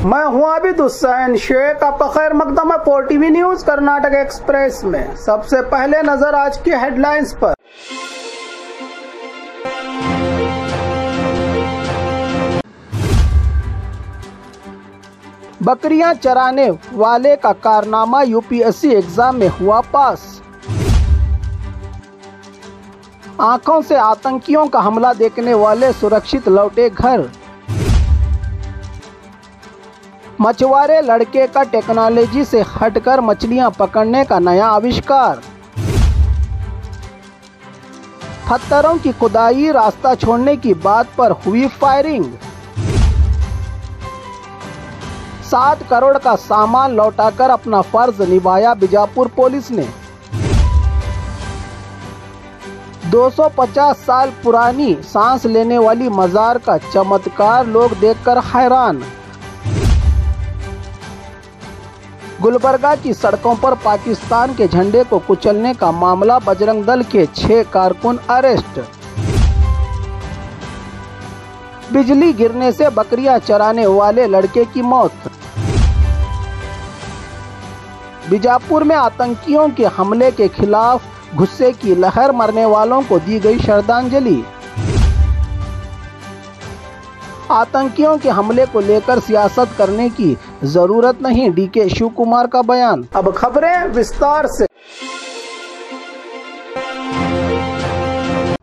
मैं हूं आबिद हुसैन शेख। आपका खैर मकदम है 4TV न्यूज कर्नाटक एक्सप्रेस में। सबसे पहले नजर आज की हेडलाइंस पर। बकरियां चराने वाले का कारनामा यूपीएससी एग्जाम में हुआ पास। आंखों से आतंकियों का हमला देखने वाले सुरक्षित लौटे घर। मछुआरे लड़के का टेक्नोलॉजी से हटकर मछलियां पकड़ने का नया आविष्कार। पत्थरों की खुदाई रास्ता छोड़ने की बात पर हुई फायरिंग। 7 करोड़ का सामान लौटाकर अपना फर्ज निभाया बीजापुर पुलिस ने। 250 साल पुरानी सांस लेने वाली मजार का चमत्कार लोग देखकर हैरान। गुलबर्गा की सड़कों पर पाकिस्तान के झंडे को कुचलने का मामला, बजरंग दल के 6 कारकुन अरेस्ट। बिजली गिरने से बकरियां चराने वाले लड़के की मौत। बीजापुर में आतंकियों के हमले के खिलाफ गुस्से की लहर, मरने वालों को दी गई श्रद्धांजलि। आतंकियों के हमले को लेकर सियासत करने की जरूरत नहीं, डीके शिव कुमार का बयान। अब खबरें विस्तार से।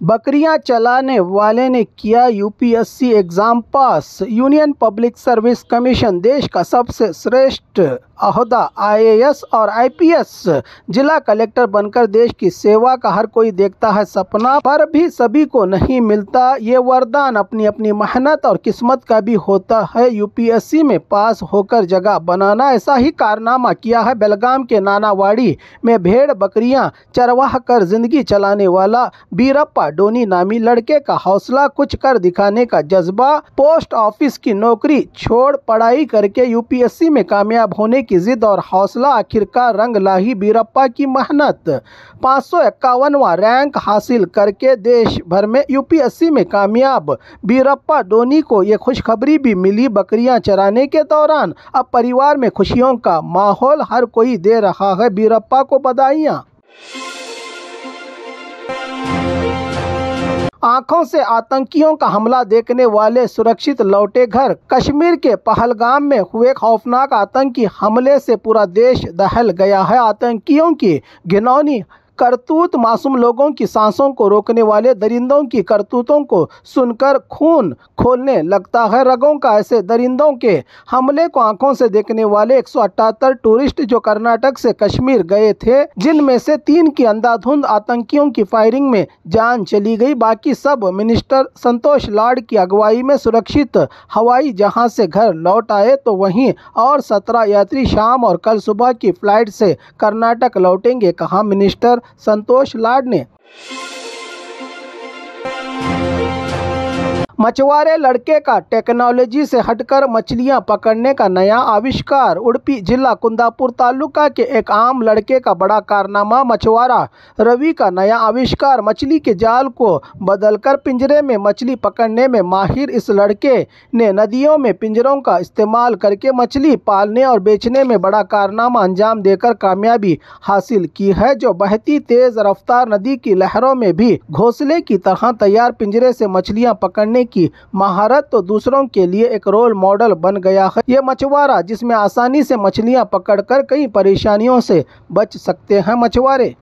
बकरियां चलाने वाले ने किया यूपीएससी एग्जाम पास। यूनियन पब्लिक सर्विस कमीशन देश का सबसे श्रेष्ठ अहदा आईएएस और आईपीएस जिला कलेक्टर बनकर देश की सेवा का हर कोई देखता है सपना, पर भी सभी को नहीं मिलता ये वरदान। अपनी अपनी मेहनत और किस्मत का भी होता है यूपीएससी में पास होकर जगह बनाना। ऐसा ही कारनामा किया है बेलगाम के नानावाड़ी में भेड़ बकरियां चरवाह कर जिंदगी चलाने वाला बीरप्पा डोनी नामी लड़के का हौसला, कुछ कर दिखाने का जज्बा। पोस्ट ऑफिस की नौकरी छोड़ पढ़ाई करके यूपीएससी में कामयाब होने की जिद और हौसला, आखिरकार रंग लाही बीरप्पा की मेहनत। 551वां रैंक हासिल करके देश भर में यूपीएससी में कामयाब बीरप्पा डोनी को ये खुशखबरी भी मिली बकरियां चराने के दौरान। अब परिवार में खुशियों का माहौल, हर कोई दे रहा है बीरप्पा को बधाइयां। आंखों से आतंकियों का हमला देखने वाले सुरक्षित लौटे घर। कश्मीर के पहलगाम में हुए खौफनाक आतंकी हमले से पूरा देश दहल गया है। आतंकियों की घिनौनी करतूत, मासूम लोगों की सांसों को रोकने वाले दरिंदों की करतूतों को सुनकर खून खोलने लगता है रगों का। ऐसे दरिंदों के हमले को आंखों से देखने वाले 178 टूरिस्ट जो कर्नाटक से कश्मीर गए थे, जिनमें से 3 की अंधाधुंध आतंकियों की फायरिंग में जान चली गई। बाकी सब मिनिस्टर संतोष लाड की अगुवाई में सुरक्षित हवाई जहाज से घर लौट आए, तो वहीं और 17 यात्री शाम और कल सुबह की फ्लाइट से कर्नाटक लौटेंगे, कहा मिनिस्टर संतोष लाड ने। मछुआरे लड़के का टेक्नोलॉजी से हटकर मछलियां पकड़ने का नया आविष्कार। उडुपी जिला कुंदापुर तालुका के एक आम लड़के का बड़ा कारनामा, मछुआरा रवि का नया आविष्कार। मछली के जाल को बदलकर पिंजरे में मछली पकड़ने में माहिर इस लड़के ने नदियों में पिंजरों का इस्तेमाल करके मछली पालने और बेचने में बड़ा कारनामा अंजाम देकर कामयाबी हासिल की है, जो बहती तेज रफ्तार नदी की लहरों में भी घोंसले की तरह तैयार पिंजरे से मछलियां पकड़ने की महारत तो दूसरों के लिए एक रोल मॉडल बन गया है। ये मछुआरा जिसमें आसानी से मछलियां पकड़कर कई परेशानियों से बच सकते हैं मछुआरे।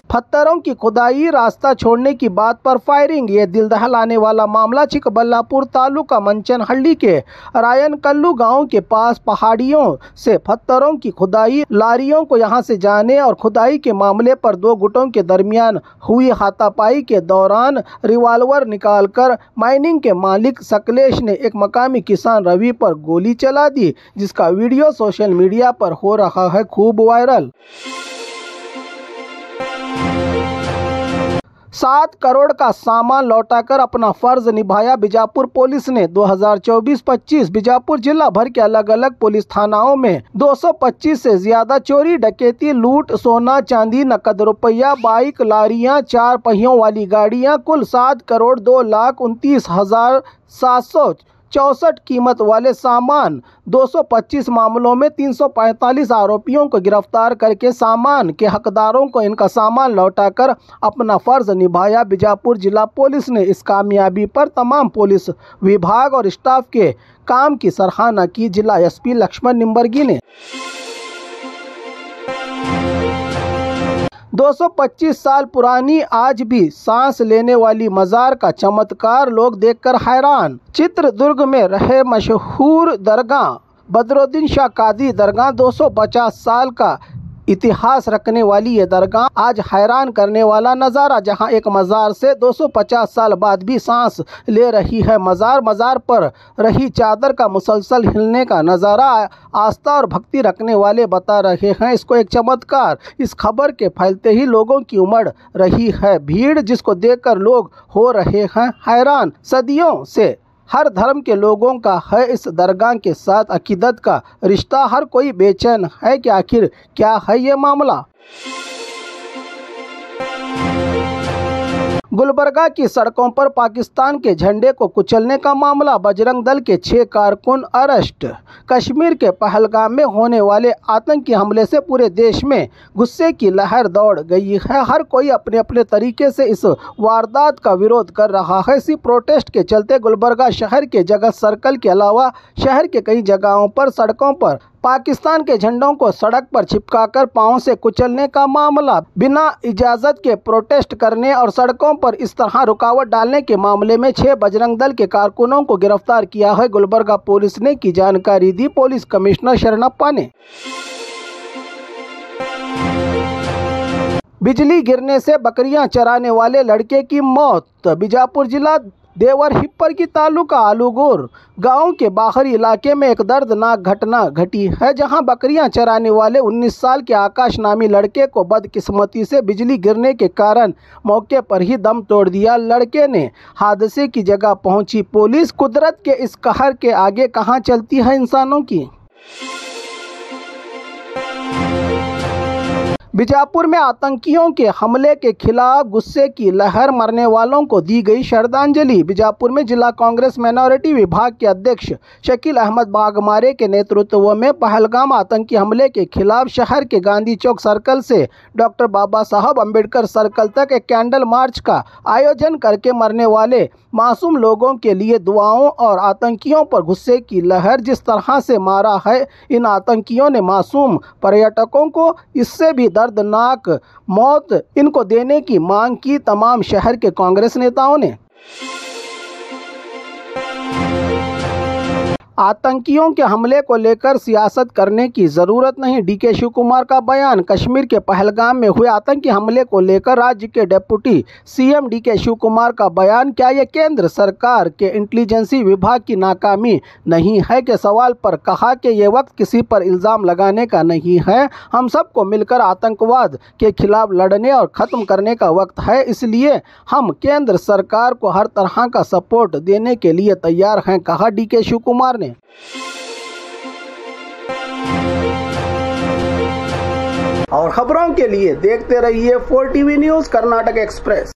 पत्थरों की खुदाई रास्ता छोड़ने की बात पर फायरिंग। ये दिल दहलाने वाला मामला चिकबल्लापुर तालुका मंचनहल्ली के रायनकल्लू गांव के पास पहाड़ियों से पत्थरों की खुदाई, लारियों को यहां से जाने और खुदाई के मामले पर 2 गुटों के दरमियान हुई हाथापाई के दौरान रिवाल्वर निकालकर माइनिंग के मालिक सकलेश ने एक मकामी किसान रवि पर गोली चला दी, जिसका वीडियो सोशल मीडिया पर हो रहा है खूब वायरल। 7 करोड़ का सामान लौटाकर अपना फर्ज निभाया। बीजापुर पुलिस ने 2024-25 बीजापुर जिला भर के अलग अलग पुलिस थानाओं में 225 से ज्यादा चोरी, डकैती, लूट, सोना चांदी, नकद रुपया, बाइक, लारियां, 4 पहियों वाली गाड़ियां, कुल 7 करोड़ 2,29,764 कीमत वाले सामान, 225 मामलों में 345 आरोपियों को गिरफ्तार करके सामान के हकदारों को इनका सामान लौटाकर अपना फर्ज निभाया। बीजापुर जिला पुलिस ने इस कामयाबी पर तमाम पुलिस विभाग और स्टाफ के काम की सराहना की। जिला एसपी लक्ष्मण निम्बर्गी ने 225 साल पुरानी आज भी सांस लेने वाली मजार का चमत्कार लोग देखकर हैरान। चित्रदुर्ग में रहे मशहूर दरगाह बदरुद्दीन शाह कादरी दरगाह 250 साल का इतिहास रखने वाली ये दरगाह आज हैरान करने वाला नज़ारा, जहां एक मज़ार से 250 साल बाद भी सांस ले रही है। मज़ार पर रही चादर का मुसलसल हिलने का नज़ारा आस्था और भक्ति रखने वाले बता रहे हैं इसको एक चमत्कार। इस खबर के फैलते ही लोगों की उमड़ रही है भीड़, जिसको देखकर लोग हो रहे हैं हैरान। सदियों से हर धर्म के लोगों का है इस दरगाह के साथ अकीदत का रिश्ता। हर कोई बेचैन है कि आखिर क्या है ये मामला। गुलबर्गा की सड़कों पर पाकिस्तान के झंडे को कुचलने का मामला, बजरंग दल के 6 कारकुन अरेस्ट। कश्मीर के पहलगाम में होने वाले आतंकी हमले से पूरे देश में गुस्से की लहर दौड़ गई है। हर कोई अपने अपने तरीके से इस वारदात का विरोध कर रहा है। इसी प्रोटेस्ट के चलते गुलबर्गा शहर के जगत सर्कल के अलावा शहर के कई जगहों पर सड़कों पर पाकिस्तान के झंडों को सड़क पर चिपकाकर पांव से कुचलने का मामला, बिना इजाजत के प्रोटेस्ट करने और सड़कों पर इस तरह रुकावट डालने के मामले में 6 बजरंग दल के कारकुनों को गिरफ्तार किया है। गुलबर्गा पुलिस ने की जानकारी दी पुलिस कमिश्नर शरणप्पा ने। बिजली गिरने से बकरियां चराने वाले लड़के की मौत। बीजापुर जिला देवर हिप्पर की तालुका आलूगोर गांव के बाहरी इलाके में एक दर्दनाक घटना घटी है, जहां बकरियां चराने वाले 19 साल के आकाश नामी लड़के को बदकिस्मती से बिजली गिरने के कारण मौके पर ही दम तोड़ दिया। लड़के ने हादसे की जगह पहुंची पुलिस। कुदरत के इस कहर के आगे कहां चलती है इंसानों की। बीजापुर में आतंकियों के हमले के खिलाफ गुस्से की लहर, मरने वालों को दी गई श्रद्धांजलि। बीजापुर में जिला कांग्रेस माइनॉरिटी विभाग के अध्यक्ष शकील अहमद बागमारे के नेतृत्व में पहलगाम आतंकी हमले के खिलाफ शहर के गांधी चौक सर्कल से डॉक्टर बाबा साहब अम्बेडकर सर्कल तक एक कैंडल मार्च का आयोजन करके मरने वाले मासूम लोगों के लिए दुआओं और आतंकियों पर गुस्से की लहर जिस तरह से मारा है इन आतंकियों ने मासूम पर्यटकों को, इससे भी दर्दनाक मौत इनको देने की मांग की तमाम शहर के कांग्रेस नेताओं ने। आतंकियों के हमले को लेकर सियासत करने की जरूरत नहीं, डीके शिव कुमार का बयान। कश्मीर के पहलगाम में हुए आतंकी हमले को लेकर राज्य के deputy CM DK Shivakumar का बयान। क्या यह केंद्र सरकार के इंटेलिजेंसी विभाग की नाकामी नहीं है के सवाल पर कहा कि यह वक्त किसी पर इल्ज़ाम लगाने का नहीं है, हम सबको मिलकर आतंकवाद के खिलाफ लड़ने और ख़त्म करने का वक्त है, इसलिए हम केंद्र सरकार को हर तरह का सपोर्ट देने के लिए तैयार हैं, कहा डीके शिव कुमार ने। और खबरों के लिए देखते रहिए 4 टीवी न्यूज़ कर्नाटक एक्सप्रेस।